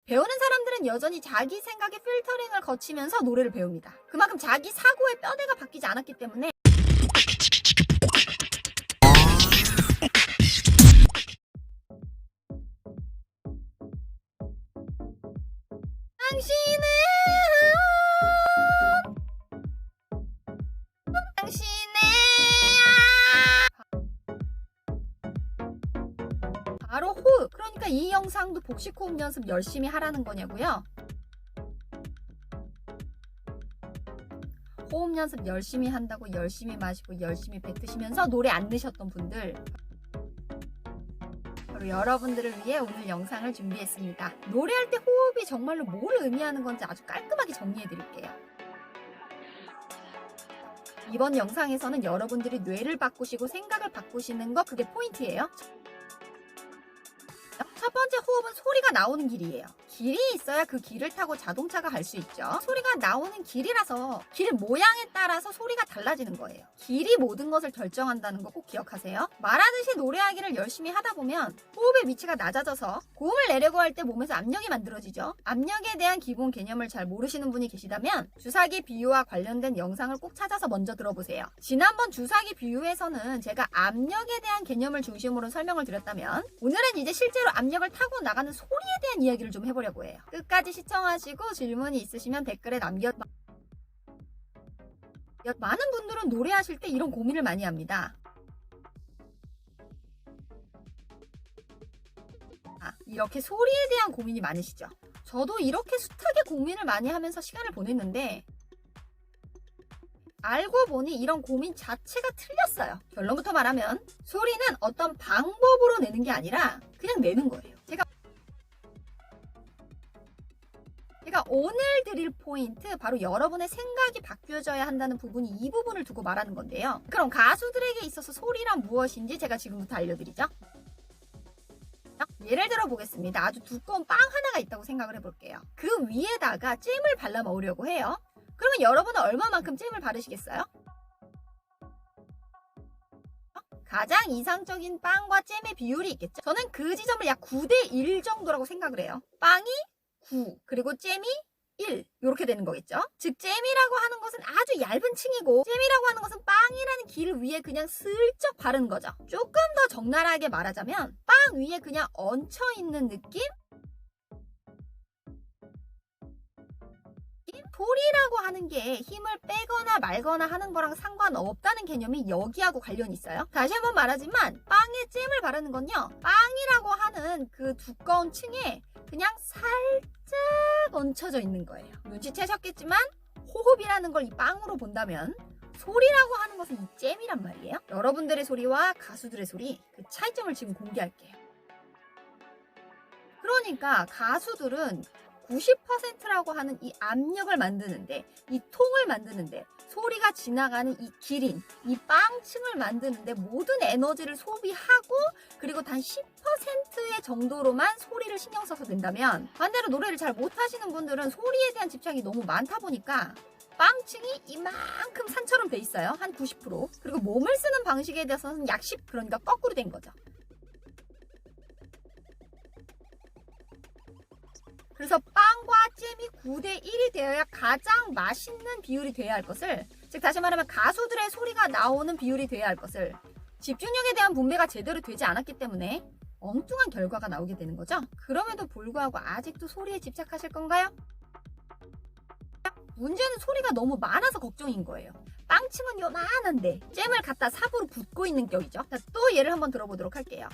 배우는 사람들은 여전히 자기 생각의 필터링을 거치면서 노래를 배웁니다. 그만큼 자기 사고의 뼈대가 바뀌지 않았기 때문에 당신의 바로 호흡. 그러니까 이 영상도 복식 호흡 연습 열심히 하라는 거냐고요. 호흡 연습 열심히 한다고 열심히 마시고 열심히 뱉으시면서 노래 안 넣으셨던 분들, 바로 여러분들을 위해 오늘 영상을 준비했습니다. 노래할 때 호흡이 정말로 뭘 의미하는 건지 아주 깔끔하게 정리해 드릴게요. 이번 영상에서는 여러분들이 뇌를 바꾸시고 생각을 바꾸시는 거, 그게 포인트예요. 첫 번째 호흡은 소리가 나오는 길이에요. 길이 있어야 그 길을 타고 자동차가 갈 수 있죠. 소리가 나오는 길이라서 길 모양에 따라서 소리가 달라지는 거예요. 길이 모든 것을 결정한다는 거 꼭 기억하세요. 말하듯이 노래하기를 열심히 하다 보면 호흡의 위치가 낮아져서 고음을 내려고 할 때 몸에서 압력이 만들어지죠. 압력에 대한 기본 개념을 잘 모르시는 분이 계시다면 주사기 비유와 관련된 영상을 꼭 찾아서 먼저 들어보세요. 지난번 주사기 비유에서는 제가 압력에 대한 개념을 중심으로 설명을 드렸다면, 오늘은 이제 실제로 압력을 타고 나가는 소리에 대한 이야기를 좀 해보려고 해요. 끝까지 시청하시고 질문이 있으시면 댓글에 많은 분들은 노래하실 때 이런 고민을 많이 합니다. 이렇게 소리에 대한 고민이 많으시죠? 저도 이렇게 숱하게 고민을 많이 하면서 시간을 보냈는데, 알고 보니 이런 고민 자체가 틀렸어요. 결론부터 말하면 소리는 어떤 방법으로 내는 게 아니라 그냥 내는 거예요. 제가 오늘 드릴 포인트, 바로 여러분의 생각이 바뀌어져야 한다는 부분이 이 부분을 두고 말하는 건데요. 그럼 가수들에게 있어서 소리란 무엇인지 제가 지금부터 알려드리죠. 예를 들어 보겠습니다. 아주 두꺼운 빵 하나가 있다고 생각을 해볼게요. 그 위에다가 잼을 발라 먹으려고 해요. 그러면 여러분은 얼마만큼 잼을 바르시겠어요? 가장 이상적인 빵과 잼의 비율이 있겠죠? 저는 그 지점을 약 9대1 정도라고 생각을 해요. 빵이 9, 그리고 잼이 1, 이렇게 되는 거겠죠? 즉 잼이라고 하는 것은 아주 얇은 층이고, 잼이라고 하는 것은 빵이라는 길 위에 그냥 슬쩍 바르는 거죠. 조금 더 적나라하게 말하자면 빵 위에 그냥 얹혀있는 느낌? 소리라고 하는 게 힘을 빼거나 말거나 하는 거랑 상관없다는 개념이 여기하고 관련이 있어요. 다시 한번 말하지만 빵에 잼을 바르는 건요, 빵이라고 하는 그 두꺼운 층에 그냥 살짝 얹혀져 있는 거예요. 눈치채셨겠지만 호흡이라는 걸 이 빵으로 본다면 소리라고 하는 것은 이 잼이란 말이에요. 여러분들의 소리와 가수들의 소리, 그 차이점을 지금 공개할게요. 그러니까 가수들은 90%라고 하는 이 압력을 만드는데, 이 통을 만드는데, 소리가 지나가는 이 길인 이 빵층을 만드는데 모든 에너지를 소비하고, 그리고 단 10%의 정도로만 소리를 신경 써서 낸다면, 반대로 노래를 잘 못하시는 분들은 소리에 대한 집착이 너무 많다 보니까 빵층이 이만큼 산처럼 돼 있어요. 한 90%. 그리고 몸을 쓰는 방식에 대해서는 약 10, 그러니까 거꾸로 된 거죠. 그래서 빵과 잼이 9대1이 되어야 가장 맛있는 비율이 돼야 할 것을, 즉 다시 말하면 가수들의 소리가 나오는 비율이 돼야 할 것을, 집중력에 대한 분배가 제대로 되지 않았기 때문에 엉뚱한 결과가 나오게 되는 거죠. 그럼에도 불구하고 아직도 소리에 집착하실 건가요? 문제는 소리가 너무 많아서 걱정인 거예요. 빵층은 요만한데 잼을 갖다 삽으로 붓고 있는 격이죠. 자, 또 예를 한번 들어보도록 할게요.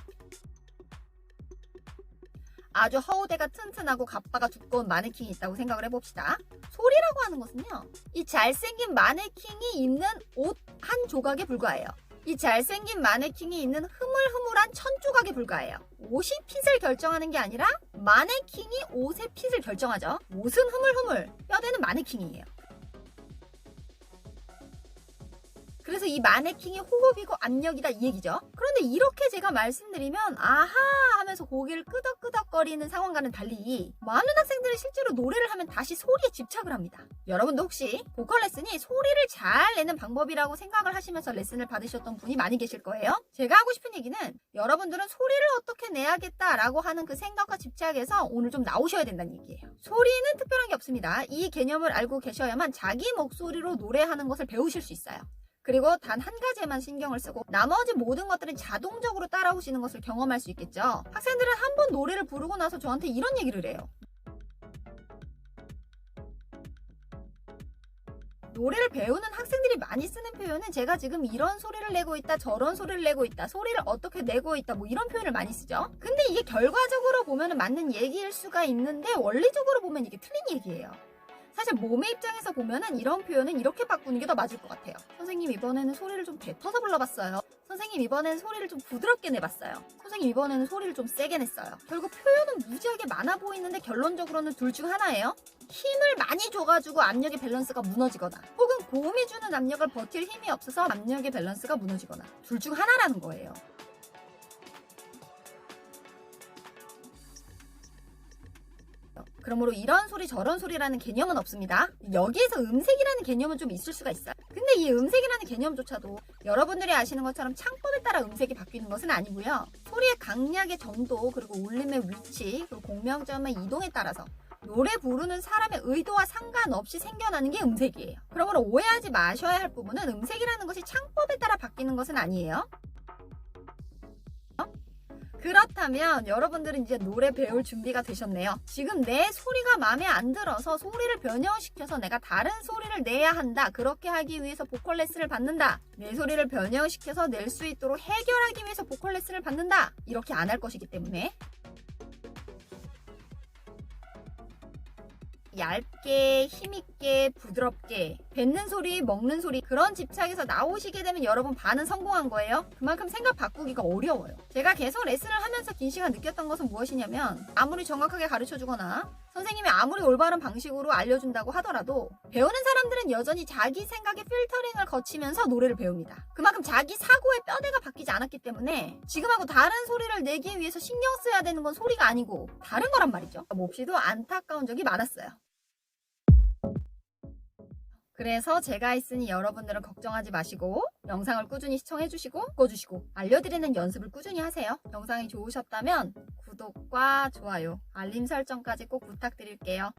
아주 허우대가 튼튼하고 갑바가 두꺼운 마네킹이 있다고 생각을 해봅시다. 소리라고 하는 것은요, 이 잘생긴 마네킹이 입는 옷 한 조각에 불과해요. 이 잘생긴 마네킹이 입는 흐물흐물한 1000조각에 불과해요. 옷이 핏을 결정하는 게 아니라 마네킹이 옷의 핏을 결정하죠. 옷은 흐물흐물, 뼈대는 마네킹이에요. 그래서 이 마네킹이 호흡이고 압력이다 이 얘기죠. 그런데 이렇게 제가 말씀드리면 아하 하면서 고개를 끄덕끄덕거리는 상황과는 달리 많은 학생들이 실제로 노래를 하면 다시 소리에 집착을 합니다. 여러분도 혹시 보컬 레슨이 소리를 잘 내는 방법이라고 생각을 하시면서 레슨을 받으셨던 분이 많이 계실 거예요. 제가 하고 싶은 얘기는 여러분들은 소리를 어떻게 내야겠다라고 하는 그 생각과 집착에서 오늘 좀 나오셔야 된다는 얘기예요. 소리는 특별한 게 없습니다. 이 개념을 알고 계셔야만 자기 목소리로 노래하는 것을 배우실 수 있어요. 그리고 단 한 가지에만 신경을 쓰고 나머지 모든 것들은 자동적으로 따라오시는 것을 경험할 수 있겠죠. 학생들은 한 번 노래를 부르고 나서 저한테 이런 얘기를 해요. 노래를 배우는 학생들이 많이 쓰는 표현은 제가 지금 이런 소리를 내고 있다, 저런 소리를 내고 있다, 소리를 어떻게 내고 있다, 뭐 이런 표현을 많이 쓰죠. 근데 이게 결과적으로 보면 맞는 얘기일 수가 있는데 원리적으로 보면 이게 틀린 얘기예요. 사실 몸의 입장에서 보면은 이런 표현은 이렇게 바꾸는 게 더 맞을 것 같아요. 선생님 이번에는 소리를 좀 뱉어서 불러봤어요. 선생님 이번에는 소리를 좀 부드럽게 내봤어요. 선생님 이번에는 소리를 좀 세게 냈어요. 결국 표현은 무지하게 많아 보이는데 결론적으로는 둘 중 하나예요. 힘을 많이 줘가지고 압력의 밸런스가 무너지거나 혹은 고음이 주는 압력을 버틸 힘이 없어서 압력의 밸런스가 무너지거나 둘 중 하나라는 거예요. 그러므로 이런 소리 저런 소리라는 개념은 없습니다. 여기에서 음색이라는 개념은 좀 있을 수가 있어요. 근데 이 음색이라는 개념조차도 여러분들이 아시는 것처럼 창법에 따라 음색이 바뀌는 것은 아니고요. 소리의 강약의 정도 그리고 울림의 위치 그리고 공명점의 이동에 따라서 노래 부르는 사람의 의도와 상관없이 생겨나는 게 음색이에요. 그러므로 오해하지 마셔야 할 부분은 음색이라는 것이 창법에 따라 바뀌는 것은 아니에요. 그렇다면 여러분들은 이제 노래 배울 준비가 되셨네요. 지금 내 소리가 마음에 안 들어서 소리를 변형시켜서 내가 다른 소리를 내야 한다. 그렇게 하기 위해서 보컬 레슨을 받는다. 내 소리를 변형시켜서 낼 수 있도록 해결하기 위해서 보컬 레슨을 받는다. 이렇게 안 할 것이기 때문에 얇게, 힘있게, 부드럽게 뱉는 소리, 먹는 소리 그런 집착에서 나오시게 되면 여러분 반은 성공한 거예요. 그만큼 생각 바꾸기가 어려워요. 제가 계속 레슨을 하면서 긴 시간 느꼈던 것은 무엇이냐면 아무리 정확하게 가르쳐주거나 선생님이 아무리 올바른 방식으로 알려준다고 하더라도 배우는 사람들은 여전히 자기 생각의 필터링을 거치면서 노래를 배웁니다. 그만큼 자기 사고의 뼈대가 바뀌지 않았기 때문에 지금하고 다른 소리를 내기 위해서 신경 써야 되는 건 소리가 아니고 다른 거란 말이죠. 몹시도 안타까운 적이 많았어요. 그래서 제가 있으니 여러분들은 걱정하지 마시고 영상을 꾸준히 시청해주시고 바꿔주시고 알려드리는 연습을 꾸준히 하세요. 영상이 좋으셨다면 구독과 좋아요, 알림 설정까지 꼭 부탁드릴게요.